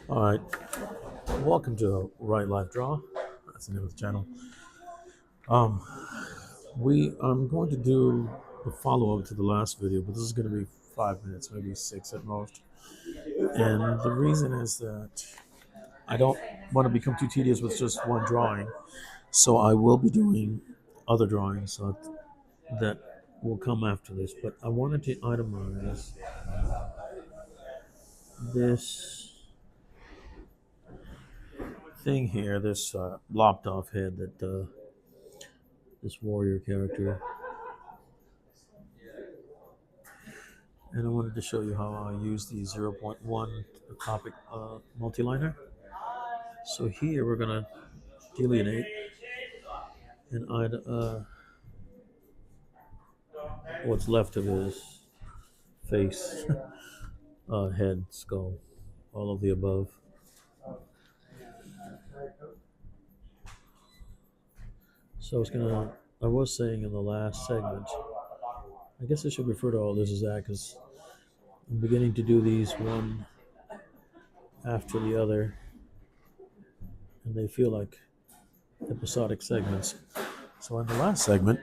All right, welcome to Right Life Draw. That's the name of the channel. Um, I'm going to do a follow up to the last video, but this is going to be 5 minutes, maybe six at most. And the reason is that I don't want to become too tedious with just one drawing, so I will be doing other drawings that will come after this. But I wanted to itemize this thing here, this lopped off head that this warrior character. And I wanted to show you how I use the zero point 0.1 topic multiliner. So here we're going to delineate and add what's left of his face, head, skull, all of the above. So I was saying in the last segment, I guess I should refer to all this as that because I'm beginning to do these one after the other, and they feel like episodic segments. So in the last segment,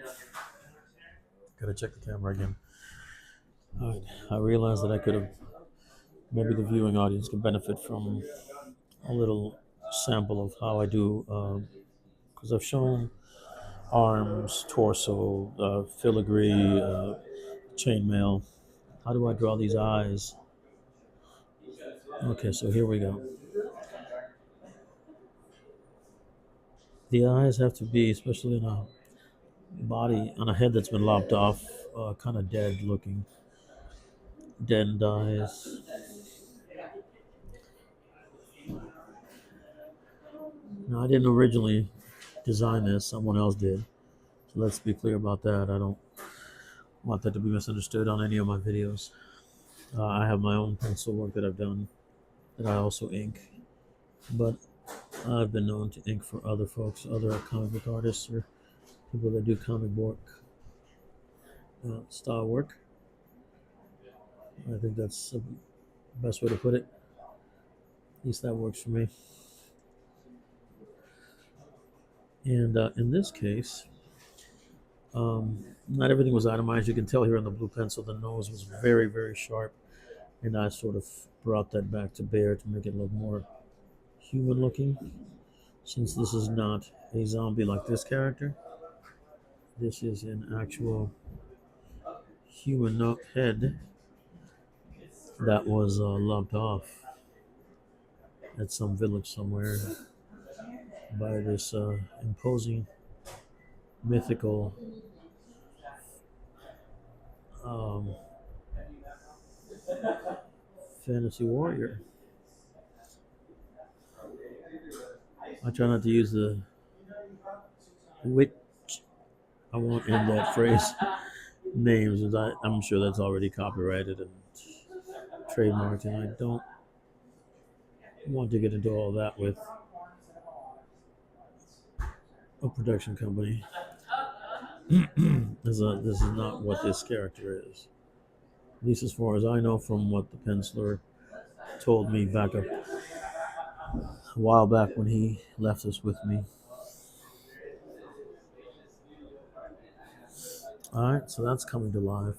gotta check the camera again. I realized that I could have, maybe the viewing audience could benefit from a little sample of how I do, because I've shown arms, torso, filigree, chainmail. How do I draw these eyes? Okay, so here we go. The eyes have to be, especially in a body, on a head that's been lopped off, kind of dead looking, deadened eyes. Now, I didn't originally design this, someone else did. So let's be clear about that. I don't want that to be misunderstood on any of my videos. I have my own pencil work that I've done that I also ink, but I've been known to ink for other folks, other comic book artists, or people that do comic book style work. I think that's the best way to put it. At least that works for me. And in this case, not everything was itemized. You can tell here on the blue pencil the nose was very, very sharp, and I sort of brought that back to bear to make it look more human looking. Since this is not a zombie like this character, this is an actual human head that was lopped off at some village somewhere by this imposing mythical um, fantasy warrior. I try not to use the witch. I won't end that phrase names, as I'm sure that's already copyrighted and trademarked, and I don't want to get into all that with a production company. This is not what this character is. At least as far as I know from what the penciler told me back a while back when he left us with me. Alright, so that's coming to life.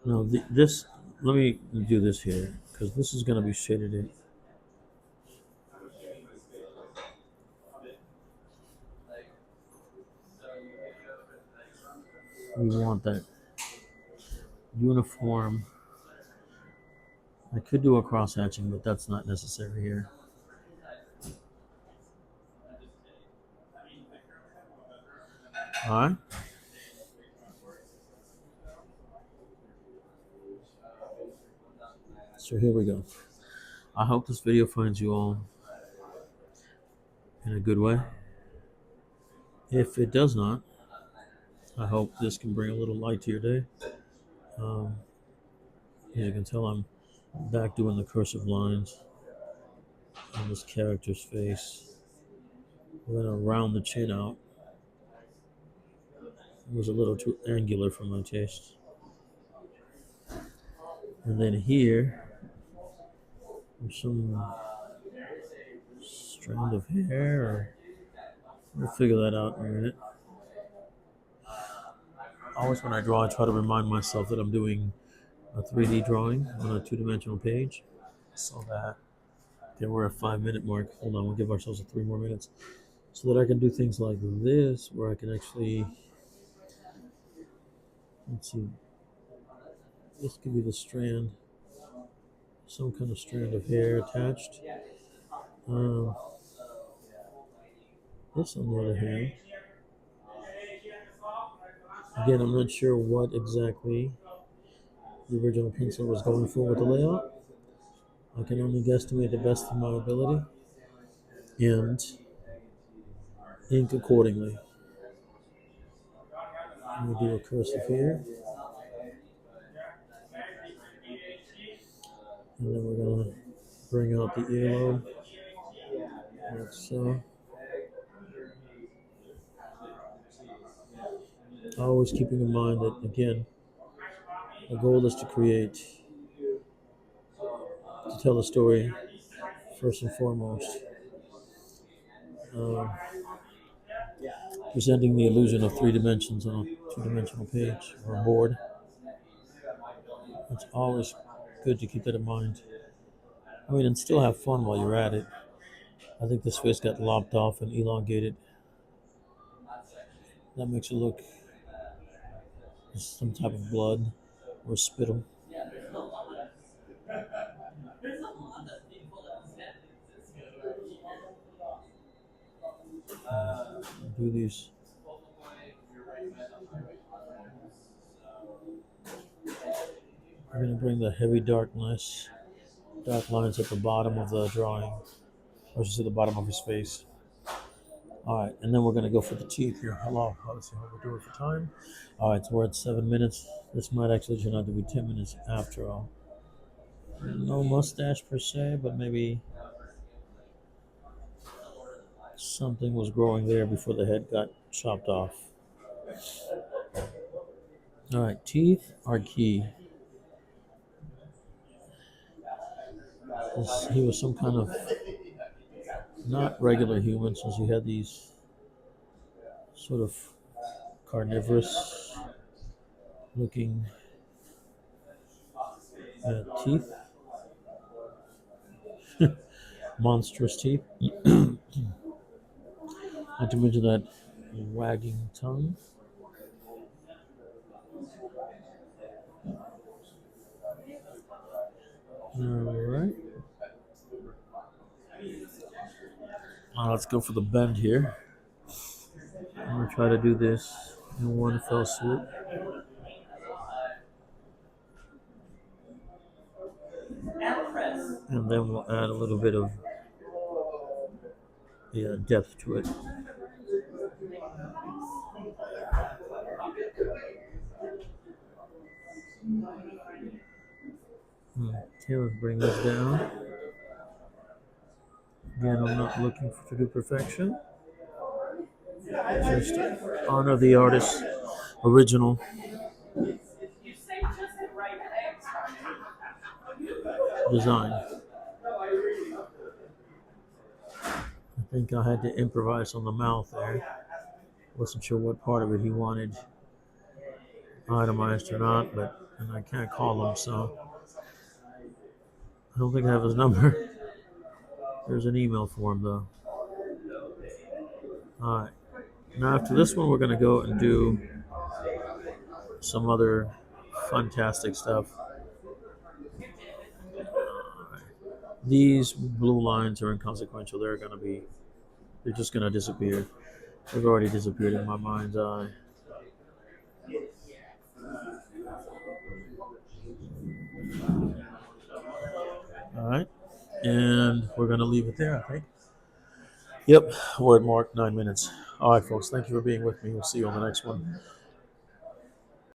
Now this, let me do this here, because this is going to be shaded in. We want that uniform. I could do a cross hatching, but that's not necessary here. Alright. So here we go. I hope this video finds you all in a good way. If it does not, I hope this can bring a little light to your day. As you can tell, I'm back doing the cursive lines on this character's face. We're going to round the chin out. It was a little too angular for my taste. And then here, there's some strand of hair, or we'll figure that out in a minute. Always when I draw, I try to remind myself that I'm doing a 3D drawing on a two-dimensional page. So that, okay, we're at 5 minute mark. Hold on, we'll give ourselves 3 more minutes so that I can do things like this, where I can actually, let's see, this could be the strand, some kind of strand of hair attached. Um, this, on the other hand, again, I'm not sure what exactly the original pencil was going for with the layout. I can only guesstimate the best of my ability and ink accordingly. I'm going to do a cursive here. And then we're going to bring out the earlobe, like so. Always keeping in mind that, again, the goal is to tell a story first and foremost. Um, Presenting the illusion of 3 dimensions on a two-dimensional page or a board. It's always good to keep that in mind. I mean, and still have fun while you're at it. I think this face got lopped off and elongated. That makes it look like some type of blood or spittle. Do these. We're going to bring the heavy dark lines at the bottom of the drawing, or just at the bottom of his face. All right, and then we're going to go for the teeth here. Hello, let's see how we're doing for time. All right, so we're at 7 minutes. This might actually turn out to be 10 minutes after all. No mustache per se, but maybe something was growing there before the head got chopped off. All right, teeth are key. He was some kind of not regular human, since he had these sort of carnivorous looking teeth, monstrous teeth. Not to mention that wagging tongue. All right. Let's go for the bend here. I'm going to try to do this in one fell swoop. And then we'll add a little bit of depth to it. Okay, let's bring this down. Again, I'm not looking to do perfection. Just honor the artist's original design. I think I had to improvise on the mouth there. Wasn't sure what part of it he wanted itemized or not, and I can't call him, so I don't think I have his number. There's an email for him though. All right. Now after this one, we're going to go and do some other fantastic stuff. These blue lines are inconsequential. They're just going to disappear. They've already disappeared in my mind's eye. All right. And we're going to leave it there, I think. Yep, word mark, 9 minutes. All right, folks, thank you for being with me. We'll see you on the next one.